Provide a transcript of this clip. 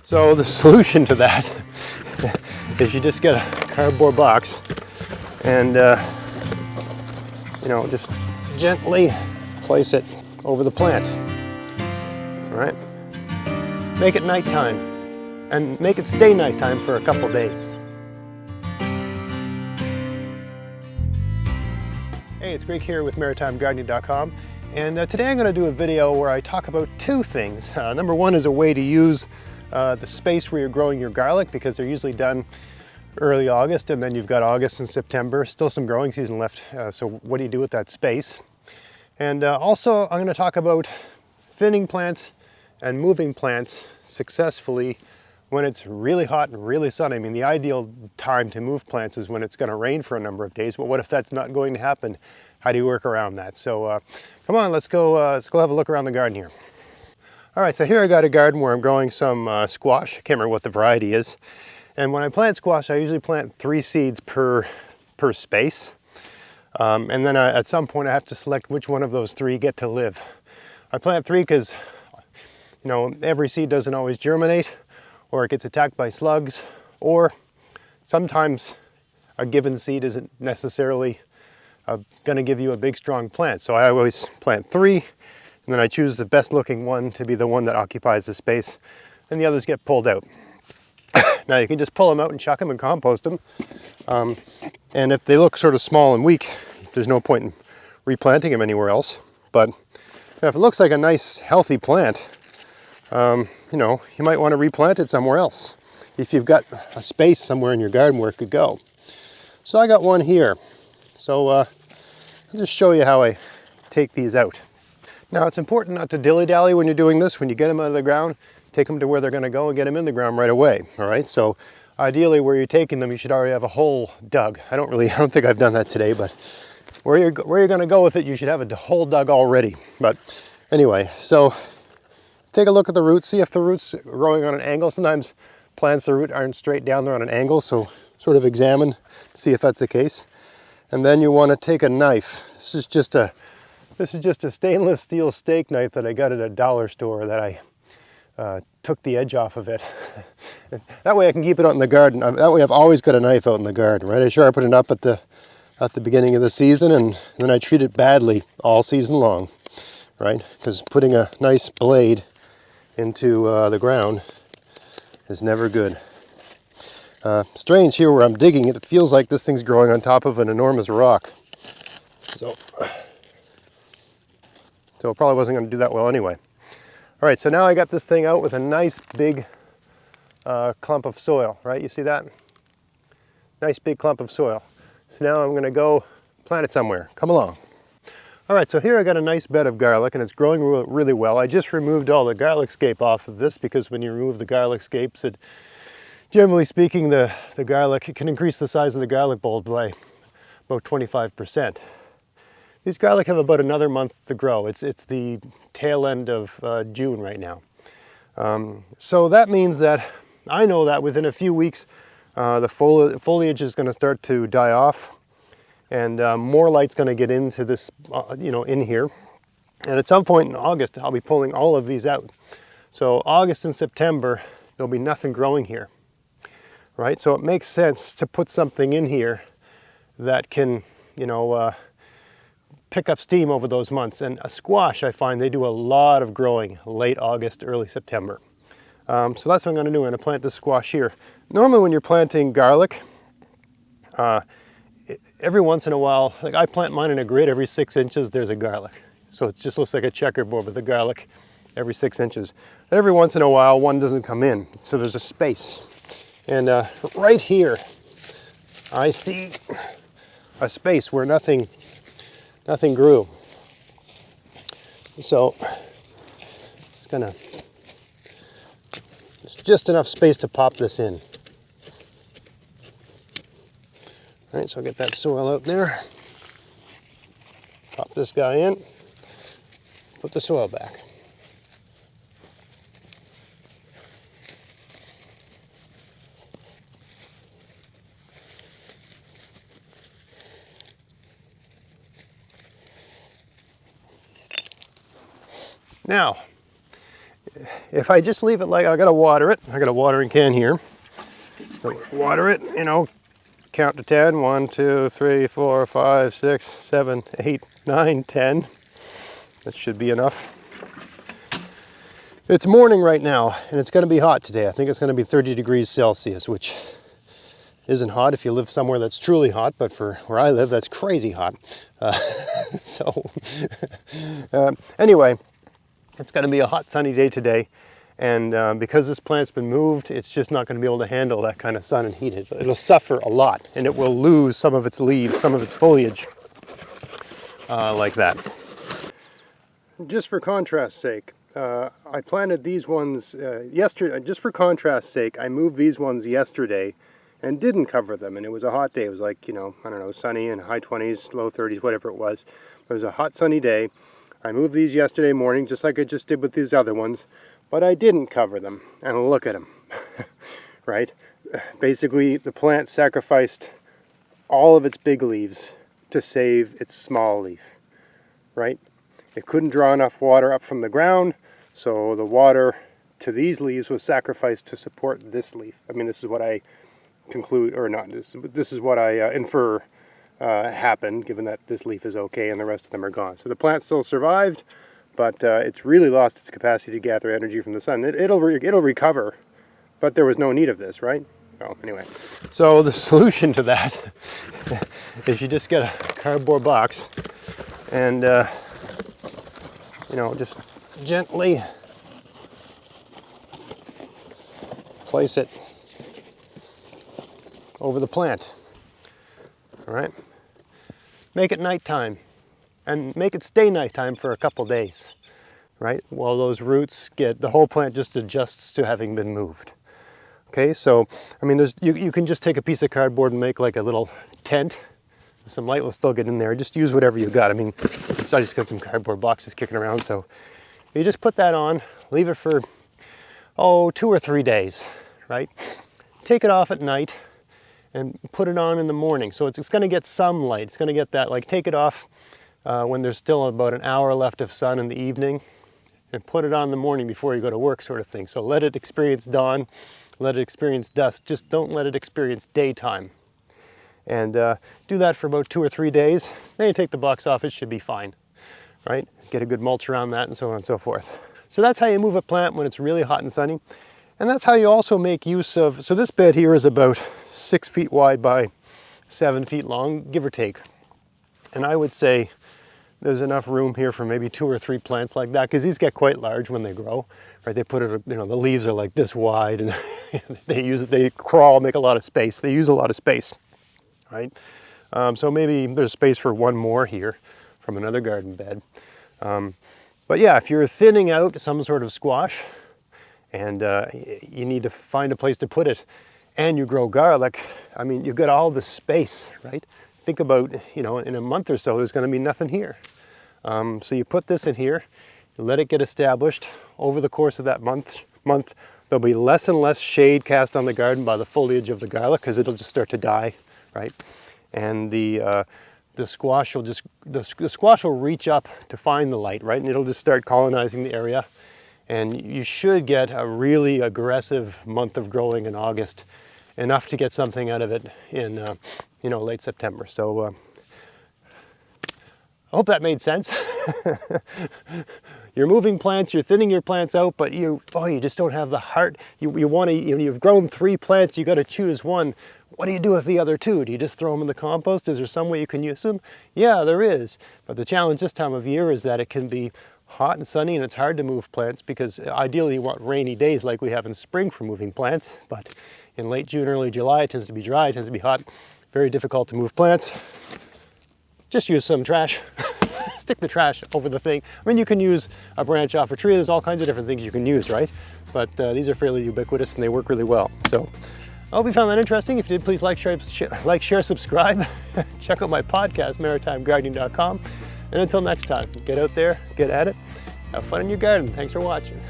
So the solution to that is you just get a cardboard box and you know, just gently place it over the plant. All right, make it nighttime and make it stay nighttime for a couple days. Hey, it's Greg here with MaritimeGardening.com, and today I'm going to do a video where I talk about two things. Number one is a way to use the space where you're growing your garlic, because they're usually done early August, and then you've got August and September, still some growing season left, so what do you do with that space? And also I'm going to talk about thinning plants and moving plants successfully when it's really hot and really sunny. I mean, the ideal time to move plants is when it's going to rain for a number of days, but what if that's not going to happen? How do you work around that? So come on, let's go have a look around the garden here. All right, so here I got a garden where I'm growing some squash. I can't remember what the variety is. And when I plant squash, I usually plant 3 seeds per space. And then at some point I have to select which one of those 3 get to live. I plant 3 because, you know, every seed doesn't always germinate, or it gets attacked by slugs, or sometimes a given seed isn't necessarily going to give you a big strong plant. So I always plant 3, and then I choose the best looking one to be the one that occupies the space, and the others get pulled out. Now you can just pull them out and chuck them and compost them. And if they look sort of small and weak, there's no point in replanting them anywhere else. But if it looks like a nice healthy plant, you know, you might want to replant it somewhere else if you've got a space somewhere in your garden where it could go. So I got one here. So I'll just show you how I take these out. Now it's important not to dilly-dally when you're doing this. When you get them out of the ground, take them to where they're going to go and get them in the ground right away. All right, so ideally where you're taking them, you should already have a hole dug. I don't think I've done that today, but where you're going to go with it, you should have a hole dug already. But anyway, so take a look at the roots, see if the roots are growing on an angle. Sometimes plants, the root aren't straight down, they're on an angle, so sort of examine, see if that's the case. And then you want to take a knife. This is just a stainless steel steak knife that I got at a dollar store that I took the edge off of it. That way I can keep it out in the garden. That way I've always got a knife out in the garden, right? I sharpen it up at the beginning of the season, and then I treat it badly all season long, right? Because putting a nice blade into the ground is never good. Strange here where I'm digging it, it feels like this thing's growing on top of an enormous rock. So it probably wasn't going to do that well anyway. All right, so now I got this thing out with a nice big clump of soil, right? You see that? Nice big clump of soil. So now I'm going to go plant it somewhere. Come along. All right, so here I got a nice bed of garlic, and it's growing really well. I just removed all the garlic scape off of this, because when you remove the garlic scapes, generally speaking, the garlic, it can increase the size of the garlic bulb by about 25%. These garlic have about another month to grow. It's the tail end of June right now. So that means that I know that within a few weeks the foliage is going to start to die off, and more light's going to get into this, you know, in here. And at some point in August, I'll be pulling all of these out. So August and September, there'll be nothing growing here, right? So it makes sense to put something in here that can, you know, pick up steam over those months. And a squash, I find they do a lot of growing late August, early September. So that's what I'm going to do. I'm going to plant this squash here. Normally when you're planting garlic, every once in a while, like I plant mine in a grid, every 6 inches there's a garlic. So it just looks like a checkerboard with a garlic every 6 inches. And every once in a while one doesn't come in, so there's a space. And right here I see a space where nothing grew. So it's just enough space to pop this in. All right, so I'll get that soil out there. Pop this guy in. Put the soil back. Now, if I just leave it like, I gotta water it. I got a watering can here. So water it, you know, count to 10. 1, 2, 3, 4, 5, 6, 7, 8, 9, 10. That should be enough. It's morning right now, and it's gonna be hot today. I think it's gonna be 30 degrees Celsius, which isn't hot if you live somewhere that's truly hot, but for where I live, that's crazy hot. Anyway, it's gonna be a hot, sunny day today. And because this plant's been moved, it's just not going to be able to handle that kind of sun and heat. It'll suffer a lot, and it will lose some of its leaves, some of its foliage, like that. Just for contrast's sake, I planted these ones yesterday. Just for contrast's sake, I moved these ones yesterday and didn't cover them. And it was a hot day. It was like, you know, I don't know, sunny and high 20s, low 30s, whatever it was. It was a hot, sunny day. I moved these yesterday morning, just like I just did with these other ones. But I didn't cover them, and look at them, right? Basically, the plant sacrificed all of its big leaves to save its small leaf, right? It couldn't draw enough water up from the ground, so the water to these leaves was sacrificed to support this leaf. I mean, this is what I conclude, or not, this is what I infer happened, given that this leaf is okay and the rest of them are gone. So the plant still survived, but it's really lost its capacity to gather energy from the sun. It'll recover, but there was no need of this, right? Oh, anyway. So the solution to that is you just get a cardboard box and, you know, just gently place it over the plant, all right? Make it nighttime. And make it stay nighttime for a couple days, right? While those roots the whole plant just adjusts to having been moved. Okay, so, I mean, you can just take a piece of cardboard and make like a little tent. Some light will still get in there. Just use whatever you got. I mean, I just got some cardboard boxes kicking around, so you just put that on, leave it for, 2 or 3 days, right? Take it off at night and put it on in the morning. So it's gonna get some light. It's gonna get that, like, take it off when there's still about an hour left of sun in the evening, and put it on in the morning before you go to work, sort of thing. So let it experience dawn, let it experience dusk, just don't let it experience daytime. And do that for about 2 or 3 days. Then you take the box off, it should be fine, right? Get a good mulch around that and so on and so forth. So that's how you move a plant when it's really hot and sunny. And that's how you also make use of, so this bed here is about 6 feet wide by 7 feet long, give or take. And I would say there's enough room here for maybe 2 or 3 plants like that, because these get quite large when they grow, right? They put it, you know, the leaves are like this wide, and they crawl, make a lot of space. They use a lot of space, right? So maybe there's space for one more here from another garden bed. But yeah, if you're thinning out some sort of squash and you need to find a place to put it, and you grow garlic, I mean, you've got all the space, right? Think about, you know, in a month or so, there's going to be nothing here. So you put this in here, you let it get established. Over the course of that month, there'll be less and less shade cast on the garden by the foliage of the garlic, because it'll just start to die, right? And the squash will the squash will reach up to find the light, right? And it'll just start colonizing the area. And you should get a really aggressive month of growing in August, enough to get something out of it in you know, late September. So I hope that made sense. You're moving plants, you're thinning your plants out, but you just don't have the heart. You want to, you've grown 3 plants, you got to choose one. What do you do with the other 2? Do you just throw them in the compost? Is there some way you can use them? Yeah, there is. But the challenge this time of year is that it can be hot and sunny, and it's hard to move plants, because ideally you want rainy days like we have in spring for moving plants. But in late June, early July, it tends to be dry, it tends to be hot, very difficult to move plants. Just use some trash. Stick the trash over the thing. I mean, you can use a branch off a tree. There's all kinds of different things you can use, right? But these are fairly ubiquitous and they work really well. So I hope you found that interesting. If you did, please like, share, subscribe. Check out my podcast, maritimegardening.com. And until next time, get out there, get at it, have fun in your garden. Thanks for watching.